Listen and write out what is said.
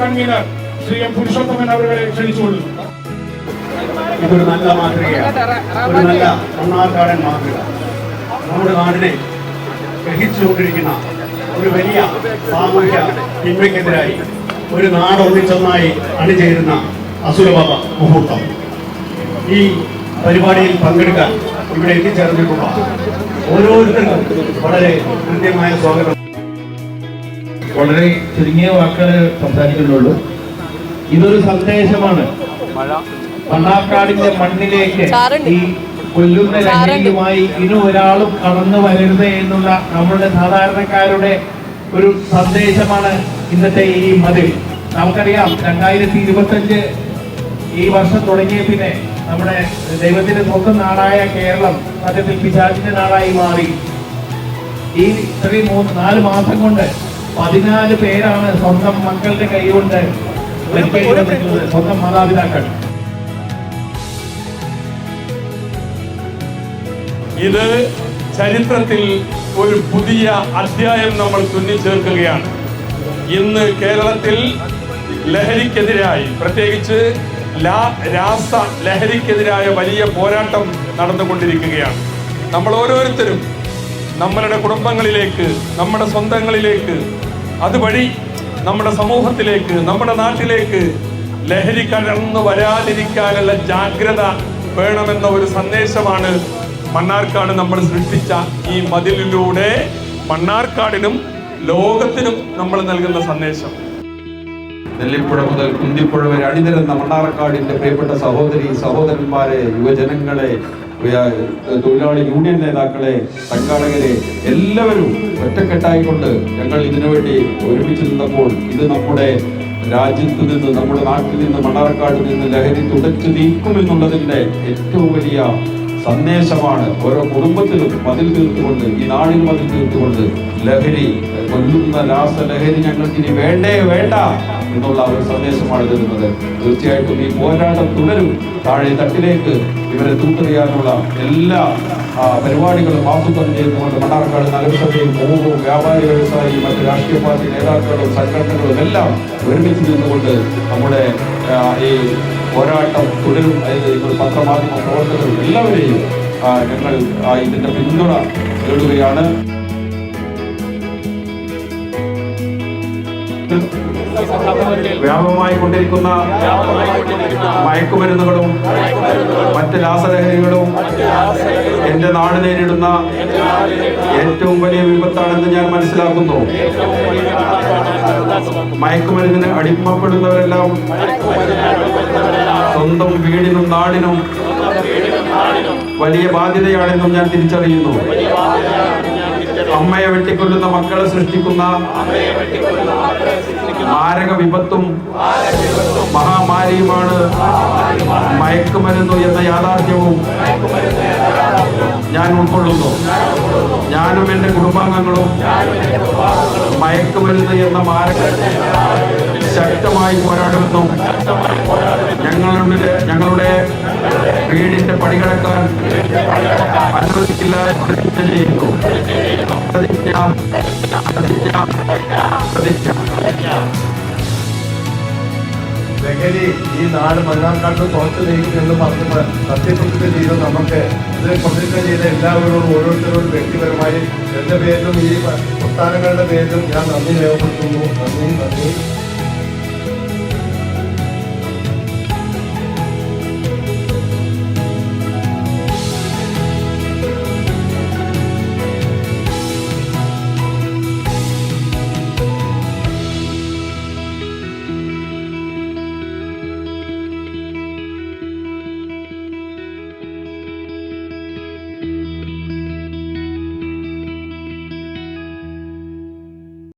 Convener Shri M Purushothaman അവരെ ക്ഷണിച്ചുകൊള്ളുന്നു. ഇതൊരു നല്ല മാതൃകയാണ്, ഒരു നല്ല മണ്ണാർക്കാടൻ മാതൃക. നമ്മുടെ നാടിനെ ഗ്രഹിച്ചുകൊണ്ടിരിക്കുന്ന ഒരു വലിയ സാമൂഹ്യ തിന്മയ്ക്കെതിരായി ഒരു നാടൊന്നിച്ചൊന്നായി അണിചേരുന്ന അസുലഭ മുഹൂർത്തം. ഈ പരിപാടിയിൽ പങ്കെടുക്കാൻ ഇവിടെ എത്തിച്ചേർന്നിട്ടുള്ള ഓരോരുത്തർക്കും വളരെ കൃത്യമായ സ്വാഗതം. വളരെ ചുരുങ്ങിയ വാക്കുകൾ സംസാരിക്കുന്നുള്ളൂ. ഇതൊരു സന്ദേശമാണ്. മണ്ണാർക്കാടിന്റെ മണ്ണിലേക്ക് ഈ കൊല്ലുന്ന ലഹരിയുമായി ഇനി ഒരാളും കടന്നു വരരുത് എന്നുള്ള നമ്മുടെ സാധാരണക്കാരുടെ ഒരു സന്ദേശമാണ് ഇന്നത്തെ ഈ മതിൽ. നമുക്കറിയാം 2025 ഈ വർഷം തുടങ്ങിയ പിന്നെ നമ്മുടെ ദൈവത്തിന്റെ സ്വന്തം നാടായ കേരളം സത്യത്തിൽ പിശാചിന്റെ നാടായി മാറി. ഈ ഇത്രയും 4 മാസം കൊണ്ട് 14 പേരാണ് സ്വന്തം മക്കളുടെ കൈകൊണ്ട് മരിക്കേണ്ടിവന്നിട്ടുള്ളത്, സ്വന്തം മാതാപിതാക്കൾ. ഇത് ചരിത്രത്തിൽ ഒരു പുതിയ അധ്യായം നമ്മൾ തുന്നിച്ചേർക്കുകയാണ്. ഇന്ന് കേരളത്തിൽ ലഹരിക്കെതിരായി, പ്രത്യേകിച്ച് രാസ ലഹരിക്കെതിരായ വലിയ പോരാട്ടം നടന്നുകൊണ്ടിരിക്കുകയാണ്. നമ്മൾ ഓരോരുത്തരും നമ്മളുടെ കുടുംബങ്ങളിലേക്ക്, നമ്മുടെ സ്വന്തങ്ങളിലേക്ക്, അതുവഴി നമ്മുടെ സമൂഹത്തിലേക്ക്, നമ്മുടെ നാട്ടിലേക്ക് ലഹരി കടന്നു വരാതിരിക്കാനുള്ള ജാഗ്രത വേണമെന്ന ഒരു സന്ദേശമാണ് മണ്ണാർക്കാട് നമ്മൾ സൃഷ്ടിച്ച ഈ മതിലിലൂടെ മണ്ണാർക്കാടിനും ലോകത്തിനും നമ്മൾ നൽകുന്ന സന്ദേശം. നെല്ലിപ്പുഴ മുതൽ കുന്തിപ്പുഴ വരെ അണിനിരന്ന മണ്ണാർക്കാടിന്റെ പ്രിയപ്പെട്ട സഹോദരി സഹോദരന്മാരെ, യുവജനങ്ങളെ, തൊഴിലാളി യൂണിയൻ നേതാക്കളെ, സംഘാടകരെ എല്ലാവരും ഒറ്റക്കെട്ടായിക്കൊണ്ട് ഞങ്ങൾ ഇതിനുവേണ്ടി ഒരുമിച്ച് നിന്നപ്പോൾ ഇത് നമ്മുടെ രാജ്യത്ത് നിന്ന്, നമ്മുടെ നാട്ടിൽ നിന്ന്, മണ്ണാർക്കാട് നിന്ന് ലഹരി തുടച്ചു നീക്കുമെന്നുള്ളതിന്റെ ഏറ്റവും വലിയ സന്ദേശമാണ്. ഓരോ കുടുംബത്തിലും മതിൽ തീർത്തുകൊണ്ട്, ഈ നാടിന് മതിൽ തീർത്തുകൊണ്ട് ലഹരി, കൊല്ലുന്ന രാസലഹരി ഞങ്ങൾക്ക് ഇനി വേണ്ടേ വേണ്ട എന്നുള്ള ഒരു സന്ദേശമാണ് തരുന്നത്. തീർച്ചയായിട്ടും ഈ പോരാട്ടം തുടരും. താഴെ തട്ടിലേക്ക് ഇവരെ തൂത്തെറിയാനുള്ള എല്ലാ പരിപാടികളും ആസൂത്രണം ചെയ്തുകൊണ്ട് മണ്ണാർക്കാട് നഗരസഭയും സമൂഹവും വ്യാപാരി വ്യവസായി, മറ്റ് രാഷ്ട്രീയ പാർട്ടി നേതാക്കളും സംഘടനകളും എല്ലാം ഒരുമിച്ച് നിന്നുകൊണ്ട് നമ്മുടെ ഈ പോരാട്ടം തുടരും. അതായത് പത്രമാധ്യമ പ്രവർത്തകരും എല്ലാവരെയും ഞങ്ങൾ ഇതിന്റെ പിന്തുണ നേടുകയാണ്. വ്യാപകമായി കൊണ്ടിരിക്കുന്ന മയക്കുമരുന്നുകളും മറ്റ് രാസലഹരികളും എന്റെ നാട് നേരിടുന്ന ഏറ്റവും വലിയ വിപത്താണെന്ന് ഞാൻ മനസ്സിലാക്കുന്നു. മയക്കുമരുന്നിന് അടിമപ്പെടുന്നവരെല്ലാം സ്വന്തം വീടിനും നാടിനും വലിയ ബാധ്യതയാണെന്നും ഞാൻ തിരിച്ചറിയുന്നു. അമ്മയെ വെട്ടിക്കൊല്ലുന്ന മക്കളെ സൃഷ്ടിക്കുന്ന മാരക വിപത്തും മഹാമാരിയുമാണ് മയക്കുമരുന്നു എന്ന യാഥാർത്ഥ്യവും ഞാൻ ഉൾക്കൊള്ളുന്നു. ഞാനും എൻ്റെ കുടുംബാംഗങ്ങളും മയക്കുമരുന്ന് എന്ന മാരക ശക്തമായി പോരാടുമെന്നും ഞങ്ങളുടെ വീടിന്റെ പടികടക്കാൻ അനുവദിക്കില്ല പ്രതിജ്ഞ ചെയ്യുന്നു. ലഹരി ഈ നാട് മണ്ണാർക്കാട്ട് തുറച്ചു നീക്കുമെന്ന് പറഞ്ഞപ്പോൾ സത്യപ്രതിജ്ഞ ചെയ്ത് നമുക്ക് ഇത് പ്രതിജ്ഞ ചെയ്ത എല്ലാവരോടും ഓരോരുത്തരോടും വ്യക്തിപരമായി എൻ്റെ പേരിലും ഈ പ്രസ്ഥാനങ്ങളുടെ പേരിലും ഞാൻ നന്ദി രേഖപ്പെടുത്തുന്നു. നന്ദി.